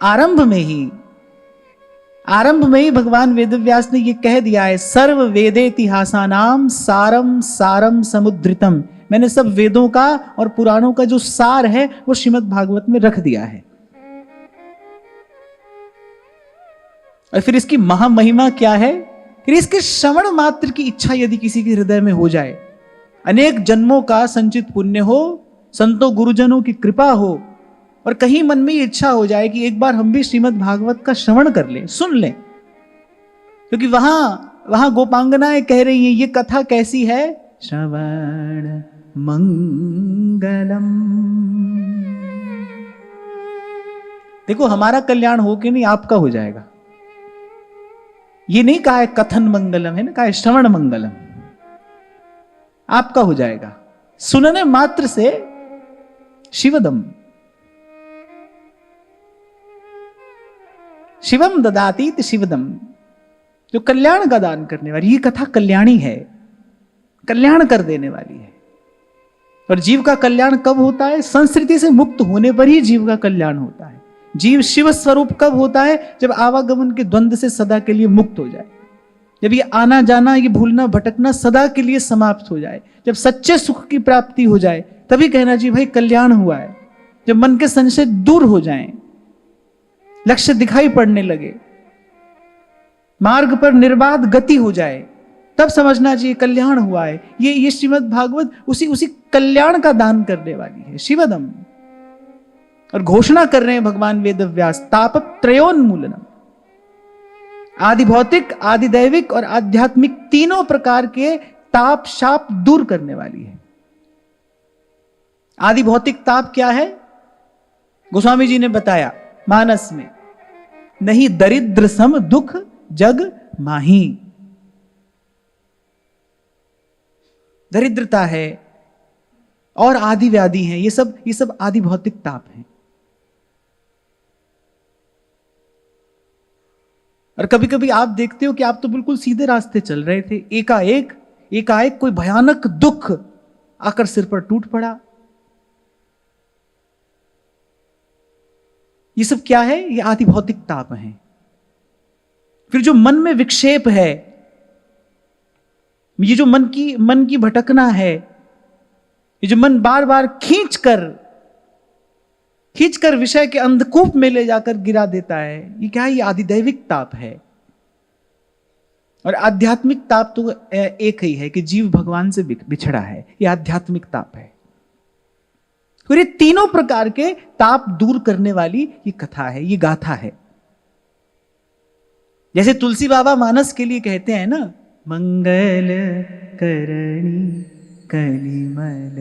आरंभ में ही भगवान वेदव्यास ने ये कह दिया है, सर्व वेदेतिहासानाम सारम सारम समुद्रितम। मैंने सब वेदों का और पुराणों का जो सार है वो श्रीमद् भागवत में रख दिया है। और फिर इसकी महामहिमा क्या है? फिर इसके श्रवण मात्र की इच्छा यदि किसी के हृदय में हो जाए, अनेक जन्मों का संचित पुण्य हो, संतों गुरुजनों की कृपा हो, और कहीं मन में इच्छा हो जाए कि एक बार हम भी श्रीमद् भागवत का श्रवण कर लें, सुन लें, क्योंकि वहां गोपांगनाएं कह रही हैं ये कथा कैसी है? श्रवण मंगलम। देखो हमारा कल्याण हो के नहीं, आपका हो जाएगा। ये नहीं कहा है कथन मंगलम, है ना, कहा है श्रवण मंगलम, आपका हो जाएगा सुनने मात्र से। शिवदम शिवम ददातीत शिवदम, जो कल्याण का दान करने वाली। ये कथा कल्याणी है, कल्याण कर देने वाली है। और जीव का कल्याण कब होता है? संस्कृति से मुक्त होने पर ही जीव का कल्याण होता है। जीव शिव स्वरूप कब होता है? जब आवागमन के द्वंद्व से सदा के लिए मुक्त हो जाए, जब ये आना जाना, ये भूलना भटकना सदा के लिए समाप्त हो जाए, जब सच्चे सुख की प्राप्ति हो जाए, तभी कहना जी भाई कल्याण हुआ है। जब मन के संशय दूर हो जाएं, लक्ष्य दिखाई पड़ने लगे, मार्ग पर निर्बाध गति हो जाए, तब समझना चाहिए कल्याण हुआ है। ये श्रीमद् भागवत उसी कल्याण का दान करने वाली है, शिवदम। और घोषणा कर रहे हैं भगवान वेदव्यास, तापत्रयोन्मूलनम, आदि भौतिक, आदि दैविक और आध्यात्मिक तीनों प्रकार के ताप शाप दूर करने वाली है। आदि भौतिक ताप क्या है? गोस्वामी जी ने बताया मानस में, नहीं दरिद्र सम दुख जग माही। दरिद्रता है और आदि व्याधि है, ये सब आदि भौतिक ताप है। और कभी कभी आप देखते हो कि आप तो बिल्कुल सीधे रास्ते चल रहे थे, एकाएक कोई भयानक दुख आकर सिर पर टूट पड़ा। ये सब क्या है? ये आदि भौतिक ताप है। फिर जो मन में विक्षेप है, ये जो मन की भटकना है, ये जो मन बार बार खींच कर विषय के अंधकूप में ले जाकर गिरा देता है, ये क्या है? ये आदिदैविक ताप है। और आध्यात्मिक ताप तो एक ही है कि जीव भगवान से बिछड़ा है, ये आध्यात्मिक ताप है। और ये तीनों प्रकार के ताप दूर करने वाली ये कथा है, ये गाथा है। जैसे तुलसी बाबा मानस के लिए कहते हैं ना, मंगल करणी कलिमल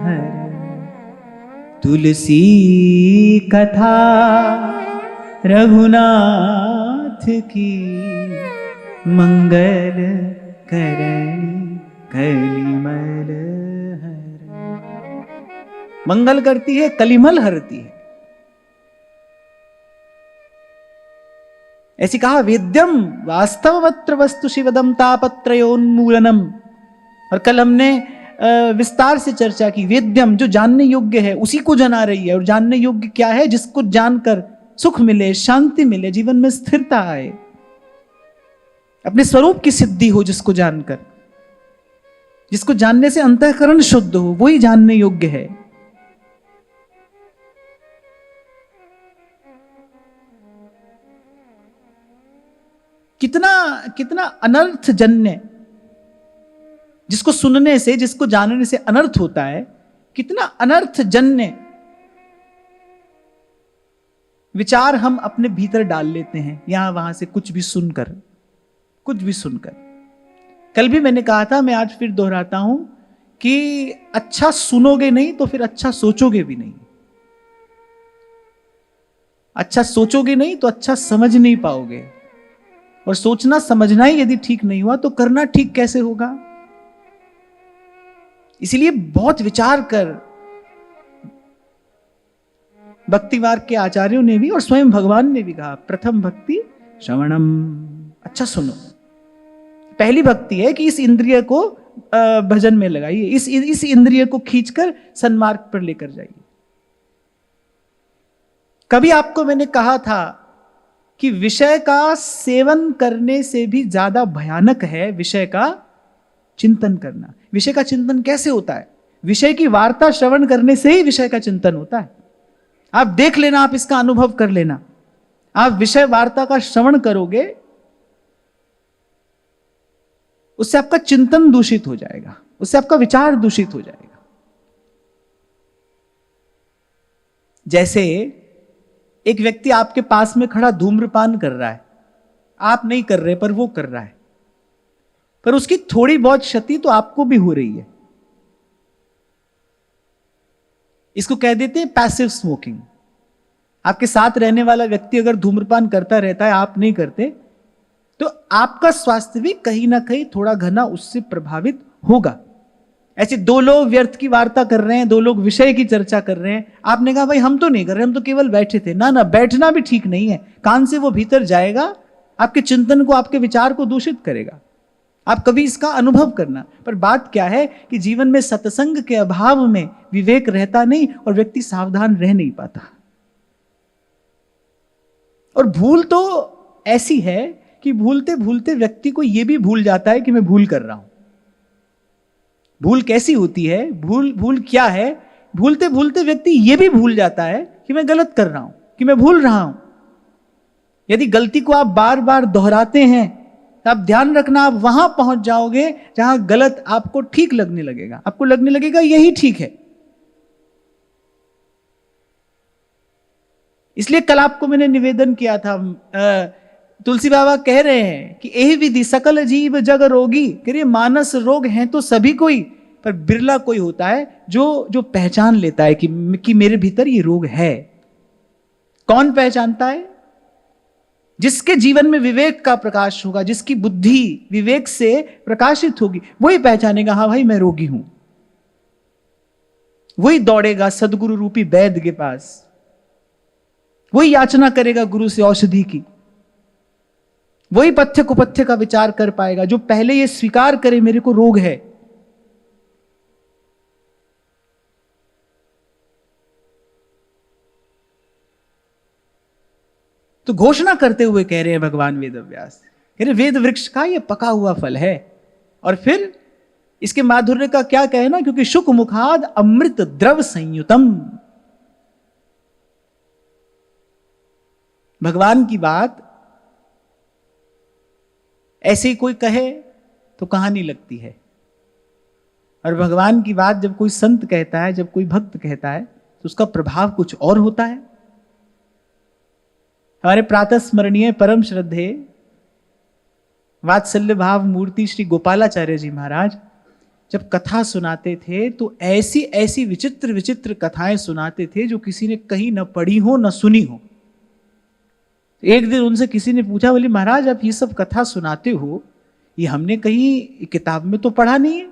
हर, तुलसी कथा रघुनाथ की, मंगल करणी कलिमल हर। मंगल करती है, कलिमल हरती है। ऐसी कहा वेद्यम वास्तवमत्र वस्तु शिवदम तापत्रयोन्मूलनम। और कल हमने विस्तार से चर्चा की, वेद्यम जो जानने योग्य है उसी को जना रही है। और जानने योग्य क्या है? जिसको जानकर सुख मिले, शांति मिले, जीवन में स्थिरता आए, अपने स्वरूप की सिद्धि हो, जिसको जानकर, जिसको जानने से अंतःकरण शुद्ध हो, वही जानने योग्य है। कितना अनर्थ जन्य, जिसको सुनने से, जिसको जानने से अनर्थ होता है, कितना अनर्थ जन्य विचार हम अपने भीतर डाल लेते हैं, यहां वहां से कुछ भी सुनकर। कल भी मैंने कहा था, मैं आज फिर दोहराता हूं कि अच्छा सुनोगे नहीं तो फिर अच्छा सोचोगे भी नहीं। अच्छा सोचोगे नहीं तो अच्छा समझ नहीं पाओगे, और सोचना समझना ही यदि ठीक नहीं हुआ तो करना ठीक कैसे होगा? इसलिए बहुत विचार कर, भक्ति मार्ग के आचार्यों ने भी और स्वयं भगवान ने भी कहा, प्रथम भक्ति श्रवणम, अच्छा सुनो। पहली भक्ति है कि इस इंद्रिय को भजन में लगाइए, इस इंद्रिय को खींचकर सन्मार्ग पर लेकर जाइए। कभी आपको मैंने कहा था कि विषय का सेवन करने से भी ज्यादा भयानक है विषय का चिंतन करना। विषय का चिंतन कैसे होता है? विषय की वार्ता श्रवण करने से ही विषय का चिंतन होता है। आप देख लेना, आप इसका अनुभव कर लेना। आप विषय वार्ता का श्रवण करोगे, उससे आपका चिंतन दूषित हो जाएगा, उससे आपका विचार दूषित हो जाएगा। जैसे एक व्यक्ति आपके पास में खड़ा धूम्रपान कर रहा है, आप नहीं कर रहे पर वो कर रहा है, पर उसकी थोड़ी बहुत क्षति तो आपको भी हो रही है। इसको कह देते हैं पैसिव स्मोकिंग। आपके साथ रहने वाला व्यक्ति अगर धूम्रपान करता रहता है, आप नहीं करते, तो आपका स्वास्थ्य भी कहीं ना कहीं थोड़ा घना उससे प्रभावित होगा। ऐसे दो लोग व्यर्थ की वार्ता कर रहे हैं, दो लोग विषय की चर्चा कर रहे हैं, आपने कहा भाई हम तो नहीं कर रहे, हम तो केवल बैठे थे। ना ना, बैठना भी ठीक नहीं है। कान से वो भीतर जाएगा, आपके चिंतन को, आपके विचार को दूषित करेगा। आप कभी इसका अनुभव करना। पर बात क्या है कि जीवन में सत्संग के अभाव में विवेक रहता नहीं और व्यक्ति सावधान रह नहीं पाता। और भूल तो ऐसी है कि भूलते भूलते व्यक्ति को यह भी भूल जाता है कि मैं भूल कर रहा हूं। भूल कैसी होती है, भूल क्या है? भूलते भूलते व्यक्ति यह भी भूल जाता है कि मैं गलत कर रहा हूं, कि मैं भूल रहा हूं। यदि गलती को आप बार बार दोहराते हैं तो आप ध्यान रखना, आप वहां पहुंच जाओगे जहां गलत आपको ठीक लगने लगेगा। आपको लगने लगेगा यही ठीक है। इसलिए कल आपको मैंने निवेदन किया था, तुलसी बाबा कह रहे हैं कि यही विधि सकल जीव जग रोगी। कह रही मानस रोग हैं तो सभी कोई, पर बिरला कोई होता है जो पहचान लेता है कि मेरे भीतर ये रोग है। कौन पहचानता है? जिसके जीवन में विवेक का प्रकाश होगा, जिसकी बुद्धि विवेक से प्रकाशित होगी, वही पहचानेगा हाँ भाई मैं रोगी हूं। वही दौड़ेगा सदगुरु रूपी वैद्य के पास, वही याचना करेगा गुरु से औषधि की, वही पथ्य कुपथ्य का विचार कर पाएगा जो पहले ये स्वीकार करे मेरे को रोग है। तो घोषणा करते हुए कह रहे हैं भगवान वेदव्यास, कह रहे वेद वृक्ष का ये पका हुआ फल है। और फिर इसके माधुर्य का क्या कहना, क्योंकि शुक मुखाद अमृत द्रव संयुतम। भगवान की बात ऐसे ही कोई कहे तो कहानी लगती है, और भगवान की बात जब कोई संत कहता है, जब कोई भक्त कहता है, तो उसका प्रभाव कुछ और होता है। हमारे प्रातः स्मरणीय परम श्रद्धे वात्सल्य भाव मूर्ति श्री गोपालाचार्य जी महाराज जब कथा सुनाते थे तो ऐसी ऐसी विचित्र विचित्र कथाएं सुनाते थे जो किसी ने कहीं न पढ़ी हो न सुनी हो। एक दिन उनसे किसी ने पूछा, बोले महाराज आप ये सब कथा सुनाते हो, ये हमने कहीं किताब में तो पढ़ा नहीं है।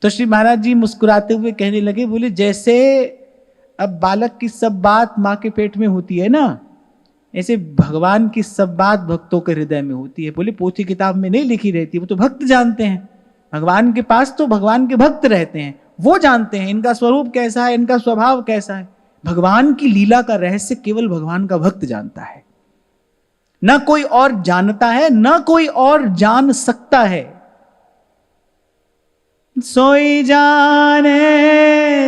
तो श्री महाराज जी मुस्कुराते हुए कहने लगे, बोले जैसे अब बालक की सब बात मां के पेट में होती है ना, ऐसे भगवान की सब बात भक्तों के हृदय में होती है। बोले पोथी किताब में नहीं लिखी रहती, वो तो भक्त जानते हैं। भगवान के पास तो भगवान के भक्त रहते हैं, वो जानते हैं इनका स्वरूप कैसा है, इनका स्वभाव कैसा है। भगवान की लीला का रहस्य केवल भगवान का भक्त जानता है, ना कोई और जानता है, ना कोई और जान सकता है। सोई जाने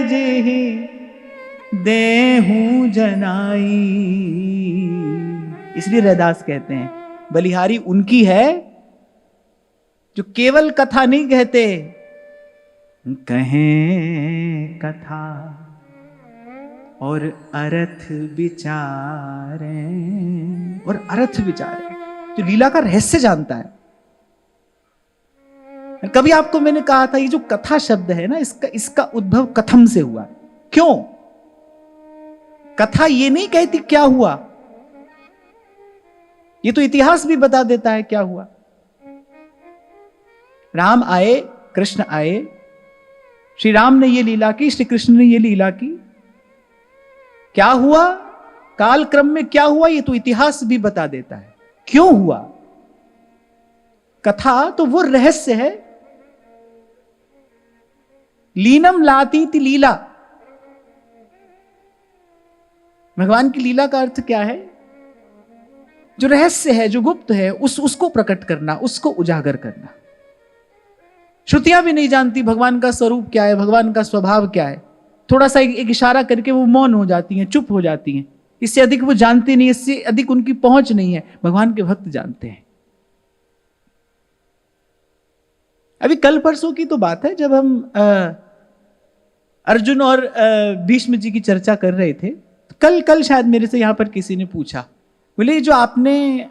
जी देहूं जनाई। इसलिए रैदास कहते हैं बलिहारी उनकी है जो केवल कथा नहीं कहते, कहें कथा और अर्थ विचारे, और अर्थ विचारे, जो लीला का रहस्य जानता है। कभी आपको मैंने कहा था ये जो कथा शब्द है ना, इसका उद्भव कथम से हुआ। क्यों? कथा ये नहीं कहती क्या हुआ, ये तो इतिहास भी बता देता है क्या हुआ। राम आए, कृष्ण आए, श्री राम ने ये लीला की, श्री कृष्ण ने ये लीला की। क्या हुआ, काल क्रम में क्या हुआ, ये तो इतिहास भी बता देता है क्यों हुआ। कथा तो वो रहस्य है। लीनम लाती थी लीला, भगवान की लीला का अर्थ क्या है? जो रहस्य है, जो गुप्त है, उसको प्रकट करना, उसको उजागर करना। श्रुतियां भी नहीं जानती भगवान का स्वरूप क्या है, भगवान का स्वभाव क्या है। थोड़ा सा एक इशारा करके वो मौन हो जाती हैं, चुप हो जाती हैं। इससे अधिक वो जानते नहीं, इससे अधिक उनकी पहुंच नहीं है। भगवान के भक्त जानते हैं। अभी कल परसों की तो बात है, जब हम अर्जुन और भीष्म जी की चर्चा कर रहे थे। कल शायद मेरे से यहां पर किसी ने पूछा, बोले जो आपने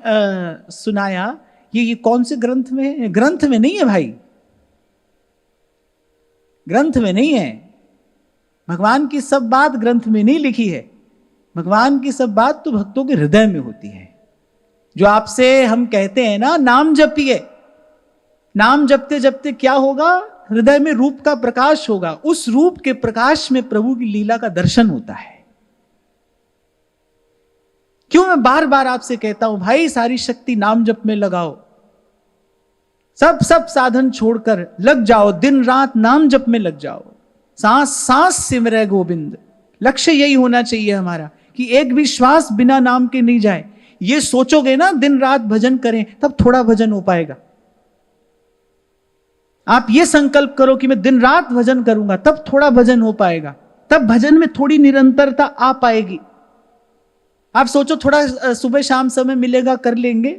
सुनाया ये कौन से ग्रंथ में है? ग्रंथ में नहीं है भाई, ग्रंथ में नहीं है। भगवान की सब बात ग्रंथ में नहीं लिखी है। भगवान की सब बात तो भक्तों के हृदय में होती है। जो आपसे हम कहते हैं ना, नाम जपिए, नाम जपते जपते क्या होगा? हृदय में रूप का प्रकाश होगा। उस रूप के प्रकाश में प्रभु की लीला का दर्शन होता है। क्यों मैं बार बार आपसे कहता हूं, भाई सारी शक्ति नाम जप में लगाओ, सब साधन छोड़कर लग जाओ, दिन रात नाम जप में लग जाओ, सांस सांस सिमरे गोविंद। लक्ष्य यही होना चाहिए हमारा कि एक भी श्वास बिना नाम के नहीं जाए। ये सोचोगे ना दिन रात भजन करें, तब थोड़ा भजन हो पाएगा। आप ये संकल्प करो कि मैं दिन रात भजन करूंगा, तब थोड़ा भजन हो पाएगा, तब भजन में थोड़ी निरंतरता आ पाएगी। आप सोचो थोड़ा सुबह शाम समय मिलेगा कर लेंगे,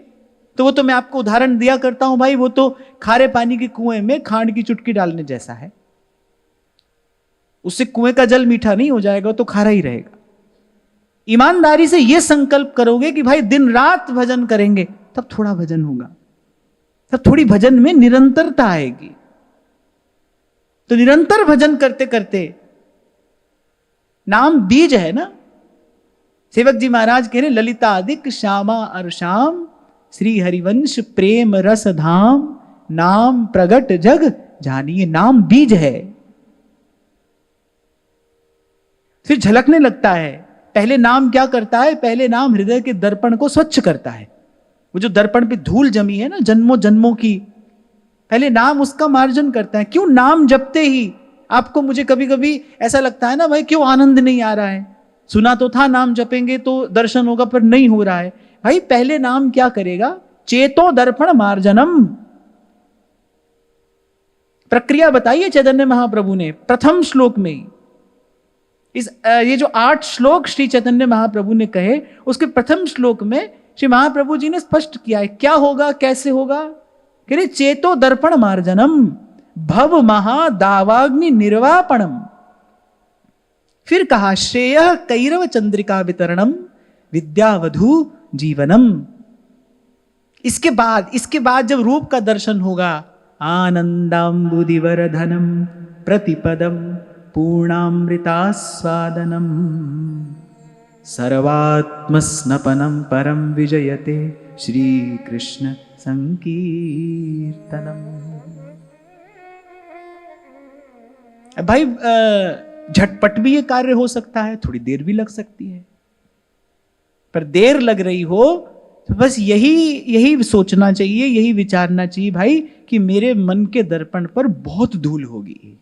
तो वो तो मैं आपको उदाहरण दिया करता हूं भाई, वो तो खारे पानी के कुएं में खांड की चुटकी डालने जैसा है। उससे कुएं का जल मीठा नहीं हो जाएगा, तो खारा ही रहेगा। ईमानदारी से यह संकल्प करोगे कि भाई दिन रात भजन करेंगे, तब थोड़ा भजन होगा, तब थोड़ी भजन में निरंतरता आएगी। तो निरंतर भजन करते करते, नाम बीज है ना। सेवक जी महाराज कह रहे, ललिता अधिक श्यामा और श्याम, श्री हरिवंश प्रेम रस धाम, नाम प्रगट जग जानिए। नाम बीज है, फिर झलकने लगता है। पहले नाम क्या करता है? पहले नाम हृदय के दर्पण को स्वच्छ करता है। वो जो दर्पण पे धूल जमी है ना जन्मों जन्मों की, पहले नाम उसका मार्जन करता है। क्यों? नाम जपते ही आपको, मुझे कभी कभी ऐसा लगता है ना, भाई क्यों आनंद नहीं आ रहा है? सुना तो था नाम जपेंगे तो दर्शन होगा, पर नहीं हो रहा है। भाई पहले नाम क्या करेगा? चेतो दर्पण मार्जनम। प्रक्रिया बताइए चैतन्य महाप्रभु ने प्रथम श्लोक में। ये जो 8 श्लोक श्री चैतन्य महाप्रभु ने कहे, उसके प्रथम श्लोक में श्री महाप्रभु जी ने स्पष्ट किया है क्या होगा, कैसे होगा। कह रहे चेतो दर्पण मार्जनम, भव महा दावाग्नि निर्वापणम। फिर कहा श्रेय कैरव चंद्रिका वितरणम, विद्यावधु जीवनम। इसके बाद जब रूप का दर्शन होगा, आनंदाम्बुदिवरधनम प्रतिपदम पूर्णामृतास्वादनम, सर्वात्मस्नपनम परम विजयते श्री कृष्ण संकीर्तनम। भाई झटपट भी ये कार्य हो सकता है, थोड़ी देर भी लग सकती है। पर देर लग रही हो तो बस यही सोचना चाहिए, यही विचारना चाहिए भाई कि मेरे मन के दर्पण पर बहुत धूल होगी,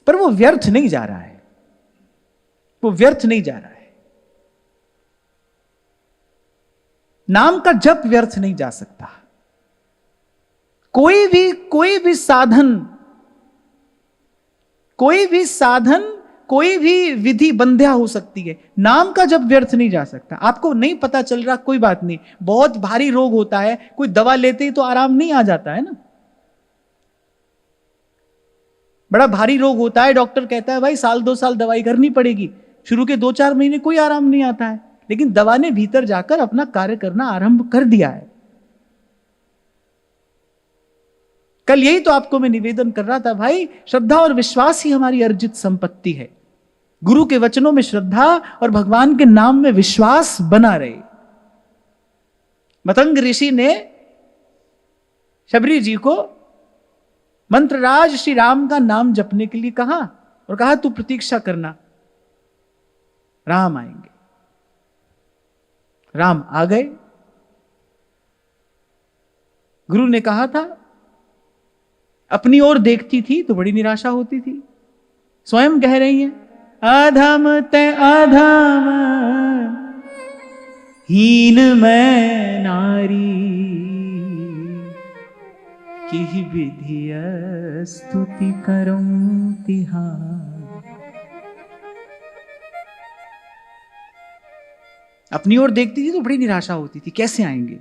पर वो व्यर्थ नहीं जा रहा है, वो व्यर्थ नहीं जा रहा है। नाम का जप व्यर्थ नहीं जा सकता। कोई भी साधन, कोई भी विधि बंध्या हो सकती है, नाम का जब व्यर्थ नहीं जा सकता। आपको नहीं पता चल रहा, कोई बात नहीं। बहुत भारी रोग होता है, कोई दवा लेते ही तो आराम नहीं आ जाता है ना। बड़ा भारी रोग होता है, डॉक्टर कहता है भाई 1-2 साल दवाई करनी पड़ेगी। शुरू के 2-4 महीने कोई आराम नहीं आता है, लेकिन दवा ने भीतर जाकर अपना कार्य करना आरंभ कर दिया है। कल यही तो आपको मैं निवेदन कर रहा था, भाई श्रद्धा और विश्वास ही हमारी अर्जित संपत्ति है। गुरु के वचनों में श्रद्धा और भगवान के नाम में विश्वास बना रहे। मतंग ऋषि ने शबरी जी को मंत्रराज श्री राम का नाम जपने के लिए कहा और कहा तू प्रतीक्षा करना, राम आएंगे। राम आ गए। गुरु ने कहा था, अपनी ओर देखती थी तो बड़ी निराशा होती थी। स्वयं कह रही हैं अधम ते अधम हीन मैं नारी की विधिय स्तुति करूं तिहार। अपनी ओर देखती थी तो बड़ी निराशा होती थी, कैसे आएंगे।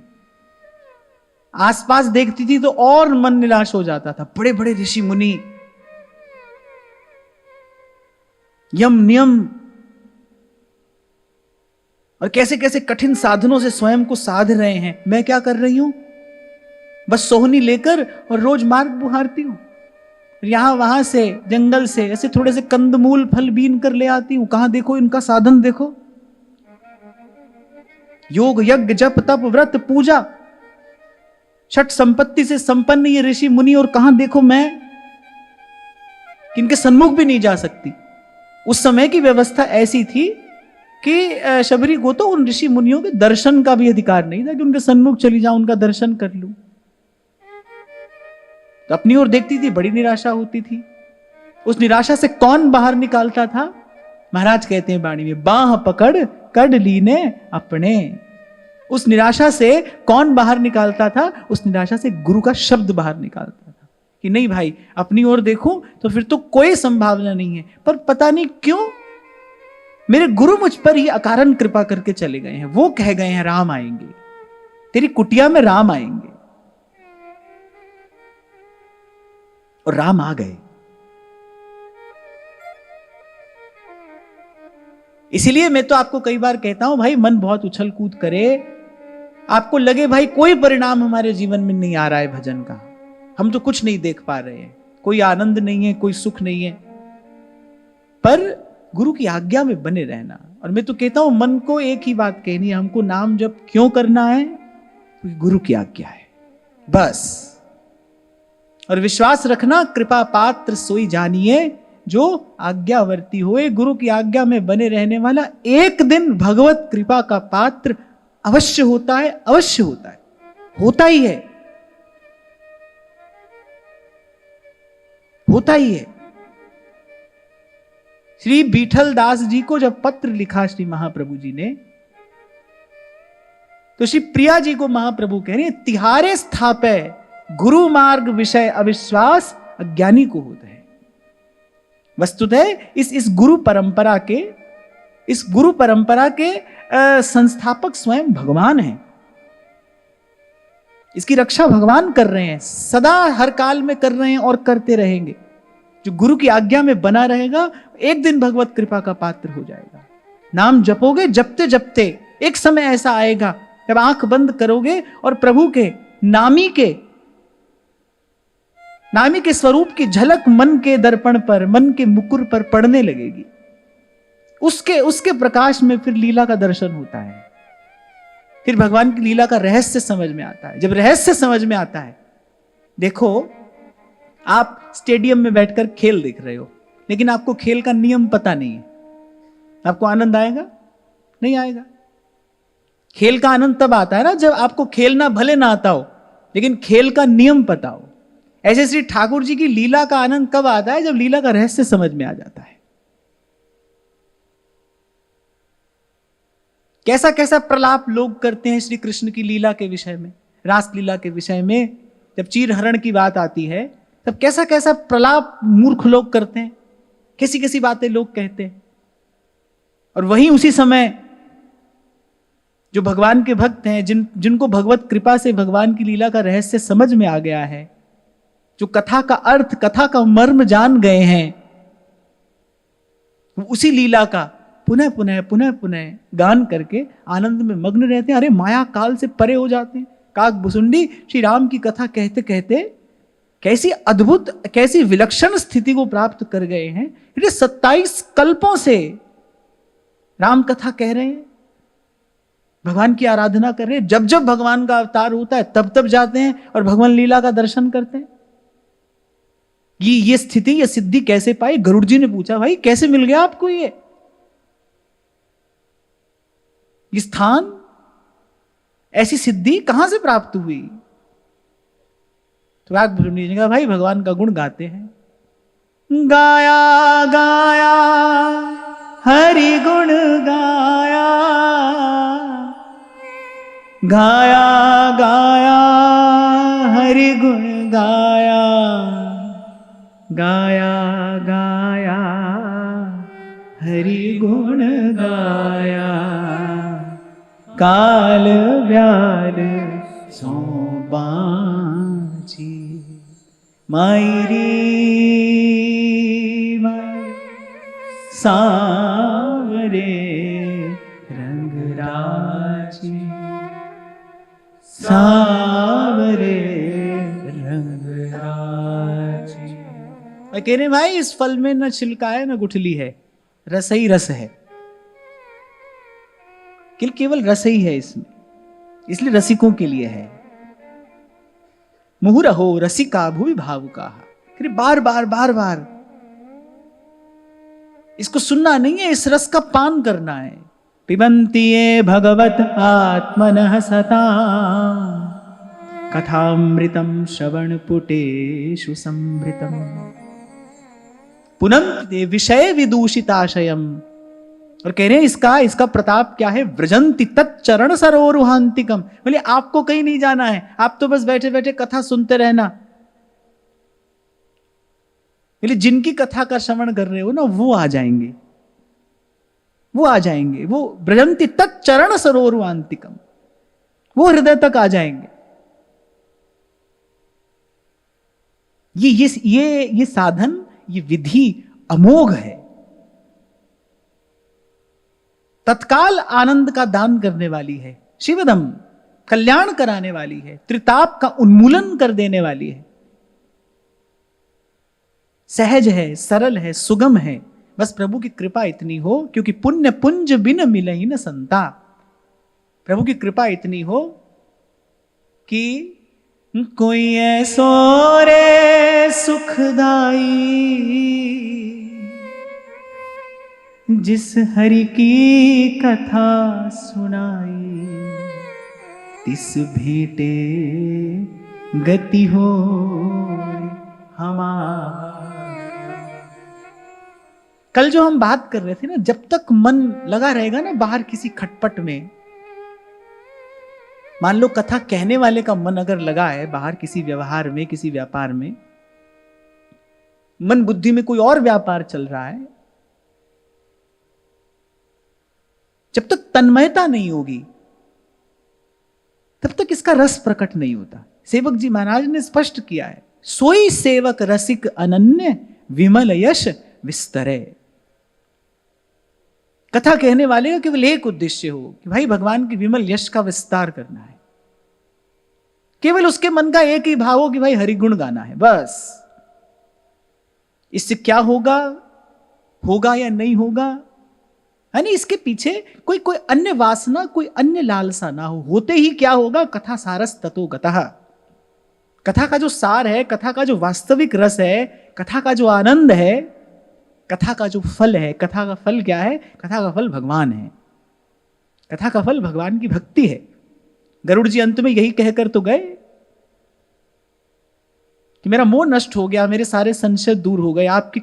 आसपास देखती थी तो और मन निराश हो जाता था। बड़े बड़े ऋषि मुनि, यम नियम और कैसे कैसे कठिन साधनों से स्वयं को साध रहे हैं। मैं क्या कर रही हूं, बस सोहनी लेकर और रोज मार्ग बुहारती हूं। यहां वहां से जंगल से ऐसे थोड़े से कंदमूल फल बीन कर ले आती हूं। कहां देखो इनका साधन, देखो योग यज्ञ जप तप व्रत पूजा छठ संपत्ति से संपन्न ये ऋषि मुनि, और कहां देखो मैं किनके सन्मुख भी नहीं जा सकती। उस समय की व्यवस्था ऐसी थी कि शबरी को तो उन ऋषि मुनियों के दर्शन का भी अधिकार नहीं था कि उनके सन्मुख चली जाऊं, उनका दर्शन कर लूं। तो अपनी ओर देखती थी, बड़ी निराशा होती थी। उस निराशा से कौन बाहर निकालता था? महाराज कहते हैं वाणी में, बाह पकड़ कड़ लीने अपने। उस निराशा से कौन बाहर निकालता था? उस निराशा से गुरु का शब्द बाहर निकालता था कि नहीं भाई, अपनी ओर देखूं तो फिर तो कोई संभावना नहीं है, पर पता नहीं क्यों मेरे गुरु मुझ पर ही अकारण कृपा करके चले गए हैं। वो कह गए हैं राम आएंगे, तेरी कुटिया में राम आएंगे, और राम आ गए। इसीलिए मैं तो आपको कई बार कहता हूं, भाई मन बहुत उछल कूद करे, आपको लगे भाई कोई परिणाम हमारे जीवन में नहीं आ रहा है भजन का, हम तो कुछ नहीं देख पा रहे हैं, कोई आनंद नहीं है, कोई सुख नहीं है, पर गुरु की आज्ञा में बने रहना। और मैं तो कहता हूं मन को एक ही बात कहनी है, हमको नाम जप क्यों करना है? क्योंकि गुरु की आज्ञा है, बस। और विश्वास रखना, कृपा पात्र सोई जानिए जो आज्ञावर्ती होए। गुरु की आज्ञा में बने रहने वाला एक दिन भगवत कृपा का पात्र अवश्य होता है, अवश्य होता है, होता ही है, होता ही है। श्री बीठल दास जी को जब पत्र लिखा श्री महाप्रभु जी ने, तो श्री प्रिया जी को महाप्रभु कह रहे हैं, तिहारे स्थापे गुरु मार्ग विषय अविश्वास अज्ञानी को होता है। वस्तुतः इस गुरु परंपरा के संस्थापक स्वयं भगवान हैं। इसकी रक्षा भगवान कर रहे हैं, सदा हर काल में कर रहे हैं और करते रहेंगे। जो गुरु की आज्ञा में बना रहेगा, एक दिन भगवत कृपा का पात्र हो जाएगा। नाम जपोगे, जपते जपते एक समय ऐसा आएगा जब आंख बंद करोगे और प्रभु के नामी के स्वरूप की झलक मन के दर्पण पर, मन के मुकुर पर पड़ने लगेगी। उसके प्रकाश में फिर लीला का दर्शन होता है, फिर भगवान की लीला का रहस्य समझ में आता है। जब रहस्य समझ में आता है, देखो आप स्टेडियम में बैठकर खेल देख रहे हो, लेकिन आपको खेल का नियम पता नहीं है, आपको आनंद आएगा? नहीं आएगा। खेल का आनंद तब आता है ना जब आपको खेलना भले ना आता हो, लेकिन खेल का नियम पता हो। ऐसे श्री ठाकुर जी की लीला का आनंद कब आता है? जब लीला का रहस्य समझ में आ जाता है। कैसा कैसा प्रलाप लोग करते हैं श्री कृष्ण की लीला के विषय में, रास लीला के विषय में। जब चीर हरण की बात आती है, तब कैसा कैसा प्रलाप मूर्ख लोग करते हैं, कैसी कैसी बातें लोग कहते हैं। और वहीं उसी समय जो भगवान के भक्त हैं, जिनको भगवत कृपा से भगवान की लीला का रहस्य समझ में आ गया है, जो कथा का अर्थ, कथा का मर्म जान गए हैं, उसी लीला का पुनः पुनः पुनः पुनः गान करके आनंद में मग्न रहते हैं। अरे माया काल से परे हो जाते हैं। काक भुसुंडी श्री राम की कथा कहते कहते कैसी अद्भुत, कैसी विलक्षण स्थिति को प्राप्त कर गए हैं। 27 कल्पों से राम कथा कह रहे हैं, भगवान की आराधना कर रहे हैं। जब जब भगवान का अवतार होता है, तब तब जाते हैं और भगवान लीला का दर्शन करते हैं। ये स्थिति, ये सिद्धि कैसे पाई? गरुड़ जी ने पूछा, भाई कैसे मिल गया आपको ये स्थान, ऐसी सिद्धि कहां से प्राप्त हुई? तो भुसुंडी जी ने कहा, भाई भगवान का गुण गाते हैं। गाया गाया हरि गुण गाया, गाया गाया हरि गुण गाया, गाया गाया हरि गुण गाया, काल व्याल सो बाँची। मायरी सावरे रंग राजी, सावरे रंग राजी। मैं कह रहे भाई इस फल में न छिलका है न गुठली है, रस ही रस है, केवल रस ही है इसमें, इसलिए रसिकों के लिए है। मुहुरहो रसिका भुवि भावुका, बार बार बार बार इसको सुनना नहीं है, इस रस का पान करना है। पिबन्ति ये भगवत आत्मनः सता, कथामृतम श्रवण पुटेषु संभृतम, पुनन्ति विषय विदूषिताशयम। और कह रहे हैं इसका प्रताप क्या है, व्रजंति तच्चरण सरोरुहांतिकम। बोले आपको कहीं नहीं जाना है, आप तो बस बैठे बैठे कथा सुनते रहना। बोले जिनकी कथा का श्रवण कर रहे हो ना, वो आ जाएंगे, वो आ जाएंगे, वो व्रजंति तच्चरण सरोरुहांतिकम, वो हृदय तक आ जाएंगे। ये साधन, ये विधि अमोघ है, तत्काल आनंद का दान करने वाली है, शिवदम कल्याण कराने वाली है, त्रिताप का उन्मूलन कर देने वाली है, सहज है, सरल है, सुगम है। बस प्रभु की कृपा इतनी हो, क्योंकि पुण्य पुंज बिन मिलहि न संता। प्रभु की कृपा इतनी हो कि कोई ऐसो रे सुखदाई, जिस हरि की कथा सुनाई, तिस भेटे गति हो हमार। कल जो हम बात कर रहे थे ना, जब तक मन लगा रहेगा ना बाहर किसी खटपट में, मान लो कथा कहने वाले का मन अगर लगा है बाहर किसी व्यवहार में, किसी व्यापार में, मन बुद्धि में कोई और व्यापार चल रहा है, जब तक तन्मयता नहीं होगी तब तक इसका रस प्रकट नहीं होता। सेवक जी महाराज ने स्पष्ट किया है, सोई सेवक रसिक अनन्य विमल यश विस्तरे। कथा कहने वाले का केवल एक उद्देश्य हो कि भाई भगवान की विमल यश का विस्तार करना है, केवल उसके मन का एक ही भाव हो कि भाई हरिगुण गाना है, बस। इससे क्या होगा, होगा या नहीं होगा, है नहीं, इसके पीछे कोई अन्य वासना, कोई अन्य लालसा ना हो। होते ही क्या होगा, कथा सारस ततो गतः। कथा का जो सार है, कथा का जो वास्तविक रस है, कथा का जो आनंद है, कथा का जो फल है, कथा का फल क्या है, कथा का फल भगवान है, कथा का फल भगवान की भक्ति है। गरुड़ जी अंत में यही कहकर तो गए कि मेरा मोह नष्ट हो गया, मेरे सारे संशय दूर हो गए, आपकी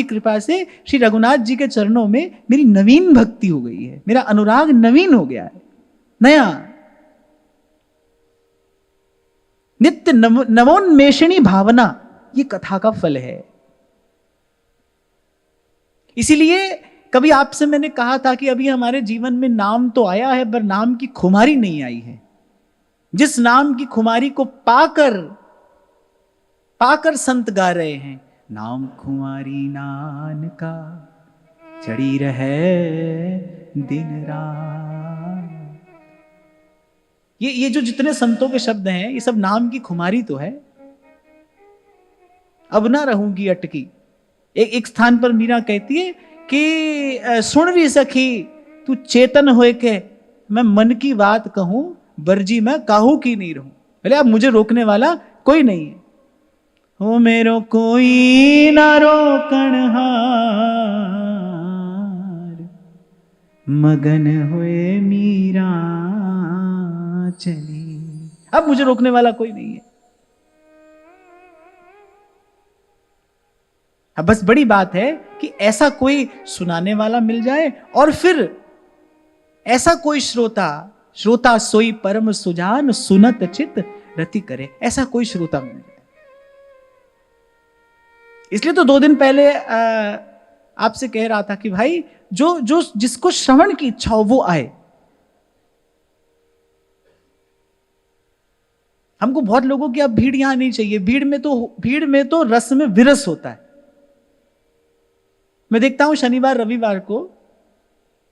कृपा से श्री रघुनाथ जी के चरणों में मेरी नवीन भक्ति हो गई है, मेरा अनुराग नवीन हो गया है, नया नित्य नवोन्मेषणी भावना, ये कथा का फल है। इसीलिए कभी आपसे मैंने कहा था कि अभी हमारे जीवन में नाम तो आया है, पर नाम की खुमारी नहीं आई है। जिस नाम की खुमारी को पाकर संत गा रहे हैं, नाम खुमारी नान का चढ़ी रहे दिन रात। ये जो जितने संतों के शब्द हैं, ये सब नाम की खुमारी तो है। अब ना रहूंगी अटकी। एक स्थान पर मीरा कहती है कि सुन री सखी तू चेतन होए के, मैं मन की बात कहूं बरजी मैं काहू की नहीं रहूं। बोले अब मुझे रोकने वाला कोई नहीं है। हो मेरो कोई ना रोकण हार, मगन हुए मीरा चली। अब मुझे रोकने वाला कोई नहीं है। अब बस बड़ी बात है कि ऐसा कोई सुनाने वाला मिल जाए, और फिर ऐसा कोई श्रोता सोई परम सुजान, सुनत चित रति करे, ऐसा कोई श्रोता मिल जाए। इसलिए तो 2 दिन पहले आपसे कह रहा था कि भाई जो जिसको श्रवण की इच्छा हो वो आए। हमको बहुत लोगों की अब भीड़ यहां नहीं चाहिए। भीड़ में तो रस में विरस होता है। मैं देखता हूं शनिवार रविवार को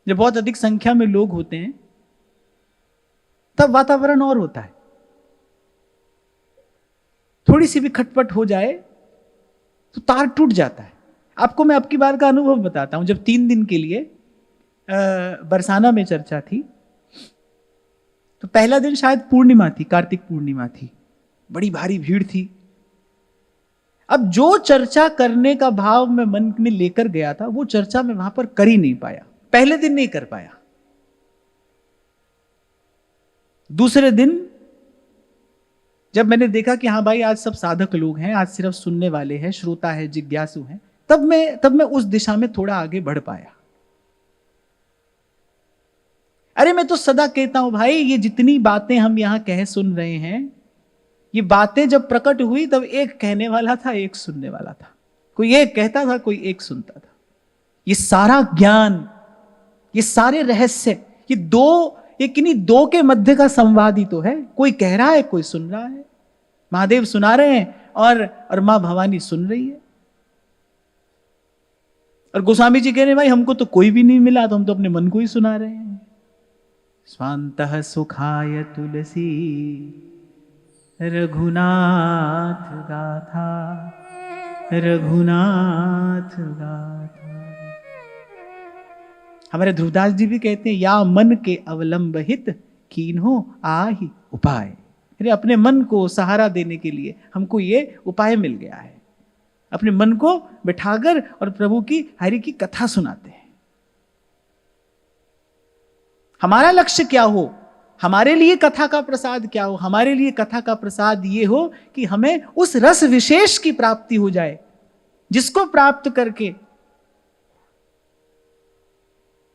जब बहुत अधिक संख्या में लोग होते हैं तब वातावरण और होता है। थोड़ी सी भी खटपट हो जाए तो तार टूट जाता है। आपको मैं अब की बार का अनुभव बताता हूं। जब 3 दिन के लिए बरसाना में चर्चा थी तो पहला दिन शायद पूर्णिमा थी, कार्तिक पूर्णिमा थी, बड़ी भारी भीड़ थी। अब जो चर्चा करने का भाव मैं मन में लेकर गया था वो चर्चा में वहां पर कर ही नहीं पाया, पहले दिन नहीं कर पाया। दूसरे दिन जब मैंने देखा कि हाँ भाई आज सब साधक लोग हैं, आज सिर्फ सुनने वाले हैं, श्रोता है, जिज्ञासु हैं, तब मैं उस दिशा में थोड़ा आगे बढ़ पाया। अरे मैं तो सदा कहता हूं भाई, ये जितनी बातें हम यहां कह सुन रहे हैं, ये बातें जब प्रकट हुई तब एक कहने वाला था, एक सुनने वाला था। कोई एक कहता था, कोई एक सुनता था। ये सारा ज्ञान, ये सारे रहस्य, ये किन्हीं 2 के मध्य का संवाद ही तो है। कोई कह रहा है, कोई सुन रहा है। महादेव सुना रहे हैं और मां भवानी सुन रही है। और गोस्वामी जी कह रहे हैं भाई हमको तो कोई भी नहीं मिला, तो हम तो अपने मन को ही सुना रहे हैं। स्वांतः सुखाय तुलसी रघुनाथ गाथा, रघुनाथ गाथा। हमारे ध्रुवदास जी भी कहते हैं या मन के अवलंब हित कीन्हो आहि उपाय। अरे अपने मन को सहारा देने के लिए हमको ये उपाय मिल गया है। अपने मन को बिठाकर और प्रभु की हरि की कथा सुनाते हैं। हमारा लक्ष्य क्या हो, हमारे लिए कथा का प्रसाद क्या हो? हमारे लिए कथा का प्रसाद ये हो कि हमें उस रस विशेष की प्राप्ति हो जाए, जिसको प्राप्त करके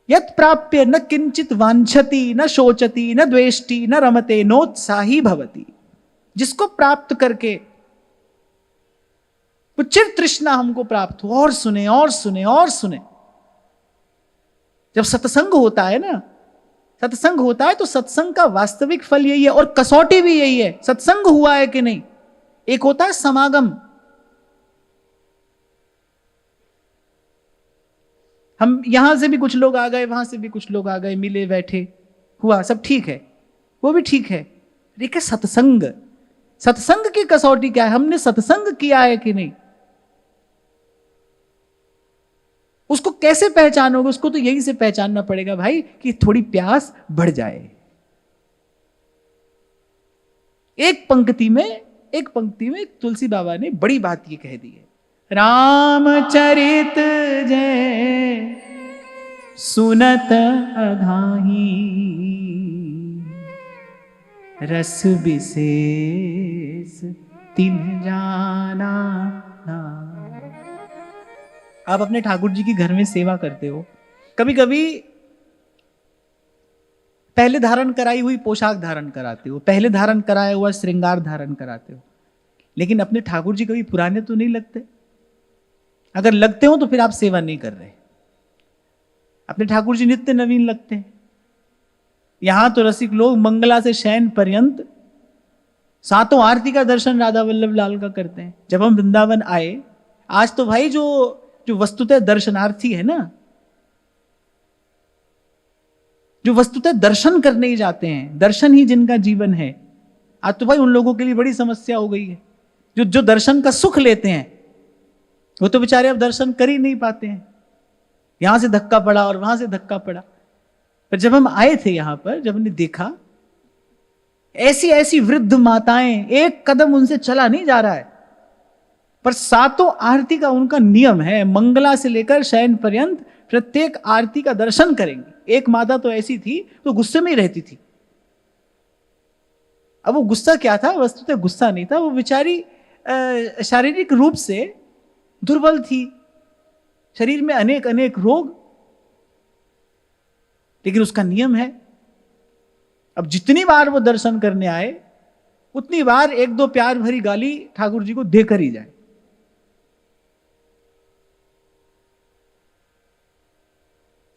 यत् प्राप्य न किंचित वांछति न शोचति न द्वेष्टि न रमते नोत्साही भवति। जिसको प्राप्त करके वो चिर तृष्णा हमको प्राप्त हो, और सुने और सुने और सुने। जब सत्संग होता है ना, सत्संग होता है तो सत्संग का वास्तविक फल यही है, और कसौटी भी यही है, सत्संग हुआ है कि नहीं। एक होता है समागम, हम यहां से भी कुछ लोग आ गए, वहां से भी कुछ लोग आ गए, मिले बैठे हुआ, सब ठीक है, वो भी ठीक है। देखिए सत्संग, सत्संग की कसौटी क्या है? हमने सत्संग किया है कि नहीं, उसको कैसे पहचानोगे? उसको तो यही से पहचानना पड़ेगा भाई कि थोड़ी प्यास बढ़ जाए। एक पंक्ति में तुलसी बाबा ने बड़ी बात ये कह दी है, रामचरित जय सुनत अघाही, रस विशेष तिन जाना। आप अपने ठाकुर जी की घर में सेवा करते हो, कभी कभी पहले धारण कराई हुई पोशाक धारण कराते हो, पहले धारण कराया हुआ श्रृंगार धारण कराते हो, लेकिन अपने ठाकुर जी कभी पुराने तो नहीं लगते। अगर लगते हो तो फिर आप सेवा नहीं कर रहे। अपने ठाकुर जी नित्य नवीन लगते हैं। यहां तो रसिक लोग मंगला से शयन पर्यंत 7 आरती का दर्शन राधा वल्लभ लाल का करते हैं। जब हम वृंदावन आए, आज तो भाई जो वस्तुतः दर्शनार्थी है ना, जो वस्तुतः दर्शन करने ही जाते हैं, दर्शन ही जिनका जीवन है, आज तो भाई उन लोगों के लिए बड़ी समस्या हो गई है। जो दर्शन का सुख लेते हैं वो तो बेचारे अब दर्शन कर ही नहीं पाते हैं। यहां से धक्का पड़ा और वहां से धक्का पड़ा। पर जब हम आए थे यहां पर, जब हमने देखा ऐसी ऐसी वृद्ध माताएं, एक कदम उनसे चला नहीं जा रहा है, पर 7 आरती का उनका नियम है, मंगला से लेकर शयन पर्यंत प्रत्येक आरती का दर्शन करेंगे। एक माता तो ऐसी थी तो गुस्से में ही रहती थी। अब वो गुस्सा क्या था? वस्तुतः गुस्सा नहीं था, वो बेचारी शारीरिक रूप से दुर्बल थी, शरीर में अनेक अनेक रोग, लेकिन उसका नियम है, अब जितनी बार वो दर्शन करने आए उतनी बार एक दो प्यार भरी गाली ठाकुर जी को देकर ही जाए।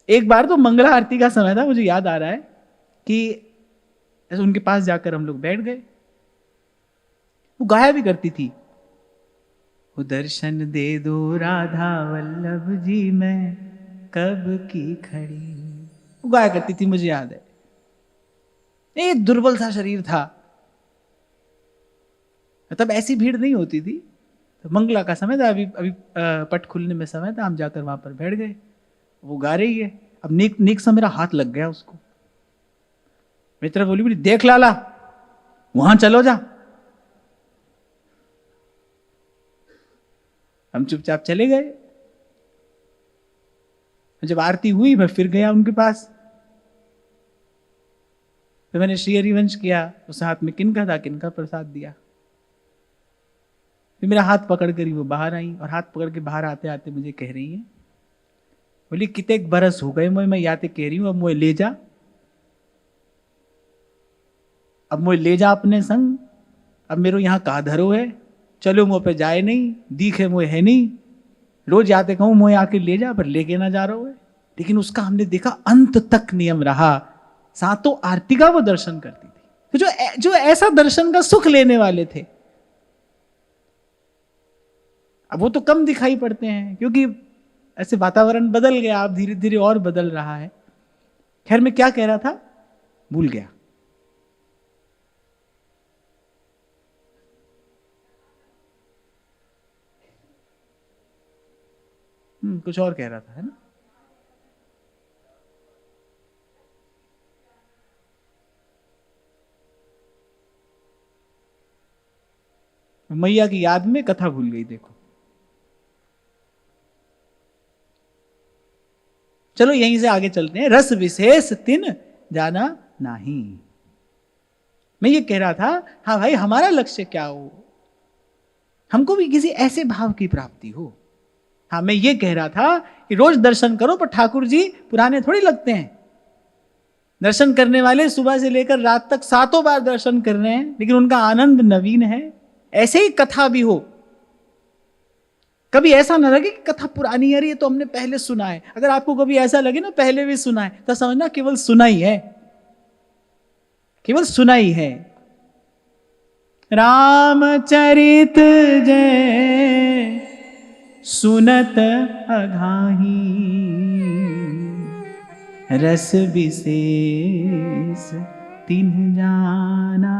एक बार तो मंगला आरती का समय था, मुझे याद आ रहा है कि ऐसे उनके पास जाकर हम लोग बैठ गए। वो गाया भी करती थी, वो दर्शन दे दो राधा वल्लभ जी मैं कब की खड़ी, वो गाया करती थी, मुझे याद है। एक दुर्बल सा शरीर था, तब ऐसी भीड़ नहीं होती थी, तो मंगला का समय था, अभी अभी पट खुलने में समय था, हम जाकर वहां पर बैठ गए। वो गा रही है, अब नीक सा मेरा हाथ लग गया उसको, मेरी तरफ बोली, देख लाला वहां चलो जा। हम चुपचाप चले गए। जब आरती हुई मैं फिर गया उनके पास, तो मैंने श्री हरिवंश किया, उस हाथ में किनका था, किनका प्रसाद दिया। फिर मेरा हाथ पकड़ कर ही वो बाहर आई, और हाथ पकड़ के बाहर आते आते मुझे कह रही है, बोली कितने बरस हो गए मैं याते कह रही हूं, अब मुझे ले जा, अब मुझे ले जा अपने संग, अब मेरे यहाँ कहा धरो है, चलो मुँह पे जाए नहीं, दिखे मुझे है नहीं, रोज आते कहूं मुझे आके ले जा, पर लेके ना जा रहा हो। लेकिन उसका हमने देखा अंत तक नियम रहा, सातों आरती का वो दर्शन करती थी। तो जो ऐसा दर्शन का सुख लेने वाले थे, अब वो तो कम दिखाई पड़ते हैं, क्योंकि ऐसे वातावरण बदल गया, अब धीरे धीरे और बदल रहा है। खैर मैं क्या कह रहा था, भूल गया। कुछ और कह रहा था, है ना। मैया की याद में कथा भूल गई, देखो। चलो यहीं से आगे चलते हैं। रस विशेष तिन जाना नहीं। मैं ये कह रहा था, हाँ भाई हमारा लक्ष्य क्या हो, हमको भी किसी ऐसे भाव की प्राप्ति हो। हाँ मैं ये कह रहा था कि रोज दर्शन करो, पर ठाकुर जी पुराने थोड़ी लगते हैं। दर्शन करने वाले सुबह से लेकर रात तक सातों बार दर्शन कर रहे हैं, लेकिन उनका आनंद नवीन है। ऐसे ही कथा भी हो, कभी ऐसा ना लगे कि कथा पुरानी है, ये तो हमने पहले सुना है। अगर आपको कभी ऐसा लगे ना पहले भी सुना है, तो समझना केवल सुना ही है, केवल सुना ही है। रामचरित जय सुनत अघाही, रस विशेष तिन्ह जाना